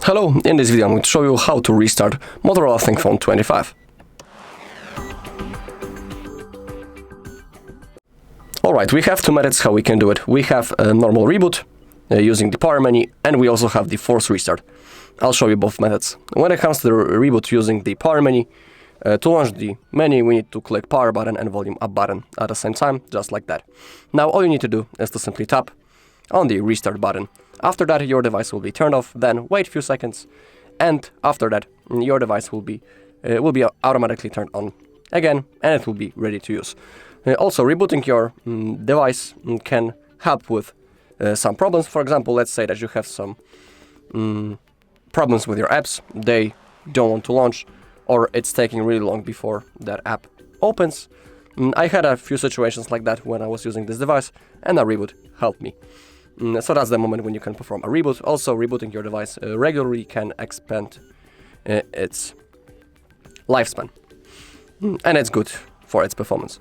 Hello, in this video I'm going to show you how to restart Motorola ThinkPhone 25. Alright, we have two methods how we can do it. We have a normal reboot using the power menu, and we also have the force restart. I'll show you both methods. When it comes to the reboot using the power menu, to launch the menu we need to click power button and volume up button at the same time, just like that. Now all you need to do is to simply tap on the restart button. After that your device will be turned off, then wait a few seconds, and after that your device will be automatically turned on again, and it will be ready to use. Also, rebooting your device can help with some problems. For example, let's say that you have some problems with your apps, they don't want to launch, or it's taking really long before that app opens. I had a few situations like that when I was using this device, and a reboot helped me. So that's the moment when you can perform a reboot. Also, rebooting your device regularly can expand its lifespan, and it's good for its performance.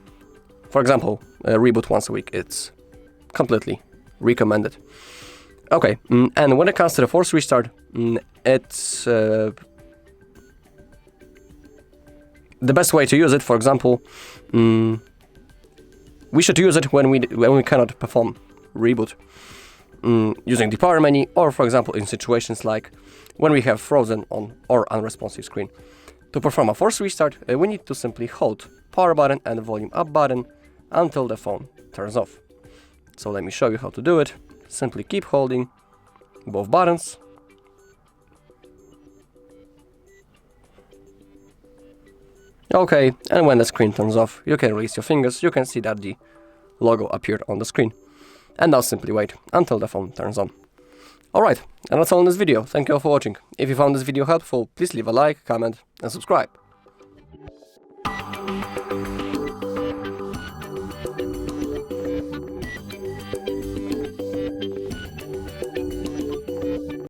For example, a reboot once a week, it's completely recommended. Okay, and when it comes to the force restart, it's the best way to use it. For example, we should use it when we cannot perform reboot using the power menu, or for example in situations like when we have frozen on or unresponsive screen. To perform a force restart, we need to simply hold power button and volume up button until the phone turns off. So let me show you how to do it. Simply keep holding both buttons. Okay, and when the screen turns off, you can release your fingers. You can see that the logo appeared on the screen. And now simply wait until the phone turns on. Alright, and that's all in this video. Thank you all for watching. If you found this video helpful, please leave a like, comment and subscribe.